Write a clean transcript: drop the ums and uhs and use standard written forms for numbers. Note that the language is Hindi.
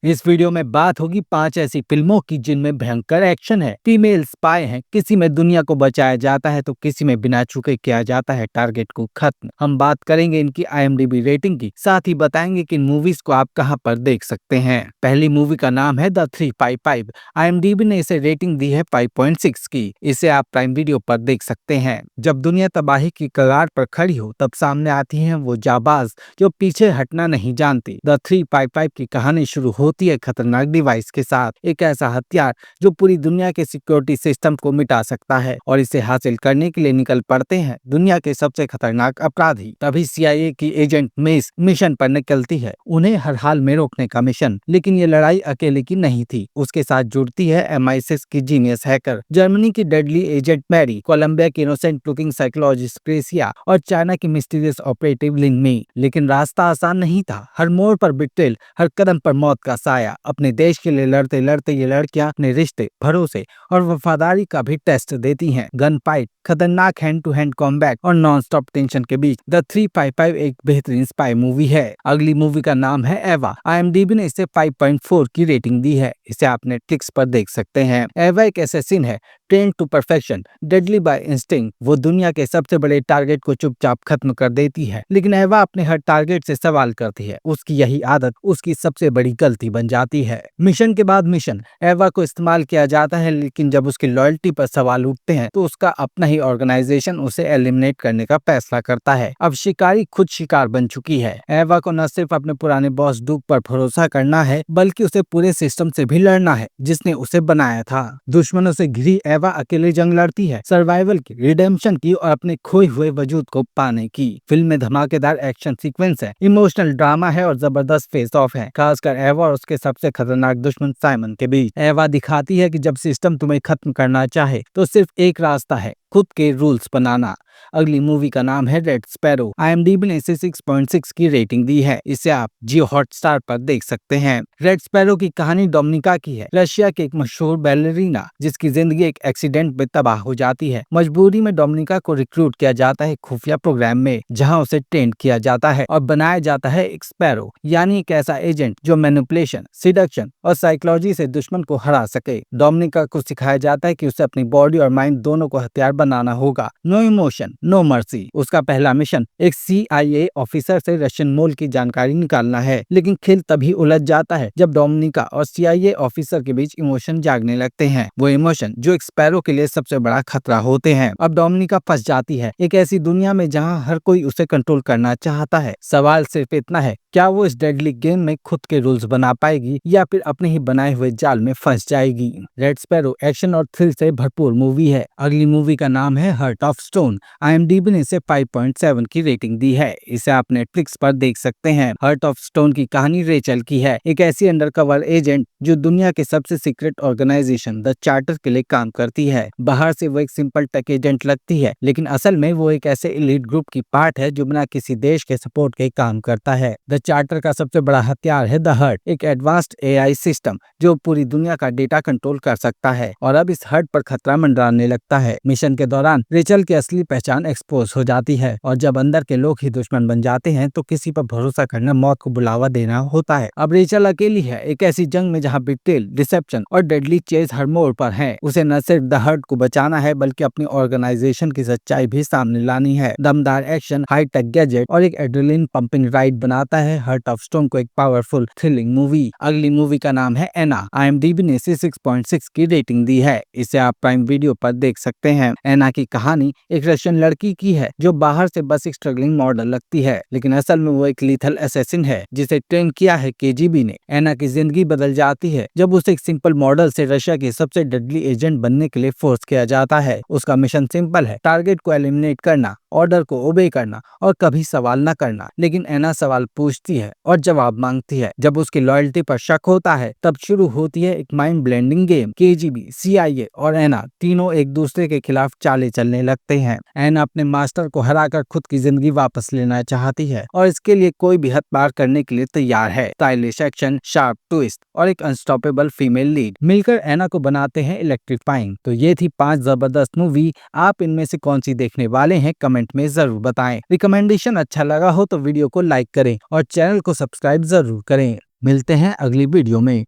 इस वीडियो में बात होगी 5 ऐसी फिल्मों की जिनमें भयंकर एक्शन है, फीमेल स्पाई है, किसी में दुनिया को बचाया जाता है तो किसी में बिना छुके किया जाता है टारगेट को खत्म। हम बात करेंगे इनकी IMDb रेटिंग की, साथ ही बताएंगे कि इन मूवीज को आप कहां पर देख सकते हैं। पहली मूवी का नाम है द 355। IMDb ने इसे रेटिंग दी है 5.6 की। इसे आप प्राइम वीडियो पर देख सकते हैं। जब दुनिया तबाही की कगार पर खड़ी हो तब सामने आती हैं वो जाबाज जो पीछे हटना नहीं जानती। द 355 की कहानी शुरू होती है खतरनाक डिवाइस के साथ, एक ऐसा हथियार जो पूरी दुनिया के सिक्योरिटी सिस्टम को मिटा सकता है, और इसे हासिल करने के लिए निकल पड़ते हैं दुनिया के सबसे खतरनाक अपराधी। तभी CIA की एजेंट मेस मिशन पर निकलती है, उन्हें हर हाल में रोकने का मिशन। लेकिन ये लड़ाई अकेले की नहीं थी, उसके साथ जुड़ती है MI6 की जीनियस हैकर, जर्मनी की डेडली एजेंट मैरी, कोलंबिया की इनोसेंट लुकिंग साइकोलॉजिस्ट क्रेसिया और चाइना की मिस्टीरियस ऑपरेटिव लिन मी। लेकिन रास्ता आसान नहीं था, हर मोड़ पर बिट्रेल, हर कदम पर मौत का साया। अपने देश के लिए लड़ते लड़ते ये लड़कियां अपने रिश्ते, भरोसे और वफादारी का भी टेस्ट देती हैं। गन फाइट, खतरनाक हैंड टू हैंड कॉम्बैट और नॉन स्टॉप टेंशन के बीच द 355 एक बेहतरीन स्पाई मूवी है। अगली मूवी का नाम है एवा। IMDb ने इसे 5.4 की रेटिंग दी है। इसे आप नेटफ्लिक्स पर देख सकते हैं। एवा एक असैसिन है, train to perfection, deadly by instinct. वो दुनिया के सबसे बड़े टारगेट को चुपचाप खत्म कर देती है, लेकिन एवा अपने हर टारगेट से सवाल करती है। उसकी यही आदत उसकी सबसे बड़ी गलती बन जाती है। मिशन के बाद मिशन एवा को इस्तेमाल किया जाता है, लेकिन जब उसकी लॉयल्टी पर सवाल उठते हैं तो उसका अपना ही ऑर्गेनाइजेशन उसे एलिमिनेट करने का फैसला करता है। अब शिकारी खुद शिकार बन चुकी है। एवा को न सिर्फ अपने पुराने बॉस डूक पर भरोसा करना है, बल्कि उसे पूरे सिस्टम से भी लड़ना है जिसने उसे बनाया था। दुश्मनों से घिरी एवा अकेले जंग लड़ती है, सर्वाइवल की, रिडेम्पशन की और अपने खोए हुए वजूद को पाने की। फिल्म में धमाकेदार एक्शन सीक्वेंस है, इमोशनल ड्रामा है और जबरदस्त फेस ऑफ है, खासकर एवा और उसके सबसे खतरनाक दुश्मन साइमन के बीच। एवा दिखाती है कि जब सिस्टम तुम्हें खत्म करना चाहे तो सिर्फ एक रास्ता है, खुद के रूल्स बनाना। अगली मूवी का नाम है रेड स्पैरो। IMDb ने इसे 6.6 की रेटिंग दी है। इसे आप जियो हॉटस्टार पर देख सकते हैं। रेड स्पैरो की कहानी डोमिनिका की है, रशिया की एक मशहूर बैलरीना जिसकी जिंदगी एक एक्सीडेंट में तबाह हो जाती है। मजबूरी में डोमिनिका को रिक्रूट किया जाता है खुफिया प्रोग्राम में, जहां उसे ट्रेन किया जाता है और बनाया जाता है एक स्पैरो, यानी एक ऐसा एजेंट जो मैनिपुलेशन, सिडक्शन और साइकोलॉजी से दुश्मन को हरा सके। डोमिनिका को सिखाया जाता है कि उसे अपनी बॉडी और माइंड दोनों को हथियार बनाना होगा। No emotion, no mercy. उसका पहला मिशन एक CIA ऑफिसर से रशियन मूल की जानकारी निकालना है, लेकिन खेल तभी उलझ जाता है जब डोमिनिका और CIA ऑफिसर के बीच इमोशन जागने लगते हैं, वो इमोशन जो एक स्पैरो के लिए सबसे बड़ा खतरा होते हैं। अब डोमिनिका फंस जाती है एक ऐसी दुनिया में जहां हर कोई उसे कंट्रोल करना चाहता है। सवाल सिर्फ इतना है, क्या वो इस डेडली गेम में खुद के रूल्स बना पाएगी या फिर अपने ही बनाए हुए जाल में फंस जाएगी। रेड स्पैरो एक्शन और थ्रिल से भरपूर मूवी है। अगली मूवी का नाम है हार्ट ऑफ स्टोन। IMDb ने इसे 5.7 की रेटिंग दी है। इसे आप नेटफ्लिक्स पर देख सकते हैं। हार्ट ऑफ स्टोन की कहानी रेचल की है, एक ऐसी अंडरकवर एजेंट जो दुनिया के सबसे सीक्रेट ऑर्गेनाइजेशन द चार्टर के लिए काम करती है। बाहर से वो एक सिंपल टेक एजेंट लगती है, लेकिन असल में वो एक ऐसे एलीट ग्रुप की पार्ट है जो बिना किसी देश के सपोर्ट के काम करता है। द चार्टर का सबसे बड़ा हथियार है द हर्ट, एक एडवांस्ड AI सिस्टम जो पूरी दुनिया का डेटा कंट्रोल कर सकता है, और अब इस हर्ट पर खतरा मंडराने लगता है। मिशन के दौरान रेचल की असली पहचान एक्सपोज हो जाती है, और जब अंदर के लोग ही दुश्मन बन जाते हैं तो किसी पर भरोसा करना मौत को बुलावा देना होता है। अब रेचल अकेली है एक ऐसी जंग में जहां बिट्रेल, डिसेप्शन और डेडली चेज हर मोड़ पर है। उसे न सिर्फ द हर्ट को बचाना है बल्कि अपनी ऑर्गेनाइजेशन की सच्चाई भी सामने लानी है। दमदार एक्शन, हाई टेक गैजेट और एक एड्रेनलिन पंपिंग राइड बनाता है हार्ट ऑफ स्टोन को एक पावरफुल थ्रिलिंग मूवी। अगली मूवी का नाम है एना। IMDb ने इसे 6.6 की रेटिंग दी है। इसे आप प्राइम वीडियो पर देख सकते हैं। एना की कहानी एक रशियन लड़की की है जो बाहर से बस एक स्ट्रगलिंग मॉडल लगती है, लेकिन असल में वो एक लीथल असैसिन है जिसे ट्रेन किया है KGB ने। एना की जिंदगी बदल जाती है जब उसे एक सिंपल मॉडल से रशिया के सबसे डेडली एजेंट बनने के लिए फोर्स किया जाता है। उसका मिशन सिंपल है, टारगेट को एलिमिनेट करना, ऑर्डर को ओबे करना और कभी सवाल न करना। लेकिन एना सवाल पूछती है और जवाब मांगती है। जब उसकी लॉयल्टी पर शक होता है तब शुरू होती है एक mind blending game. KGB, CIA और एना तीनों एक दूसरे के खिलाफ चाले चलने लगते हैं। एना अपने मास्टर को हराकर खुद की जिंदगी वापस लेना चाहती है और इसके लिए कोई भी हद पार करने के लिए तैयार है। स्टाइलिश एक्शन, शार्प ट्विस्ट और एक अनस्टॉपेबल फीमेल लीड मिलकर एना को बनाते हैं इलेक्ट्रीफाइंग। तो ये थी 5 जबरदस्त मूवी। आप इनमें से कौन सी देखने वाले हैं कमेंट में जरूर बताएं। रिकमेंडेशन अच्छा लगा हो तो वीडियो को लाइक करें और चैनल को सब्सक्राइब जरूर करें। मिलते हैं अगली वीडियो में।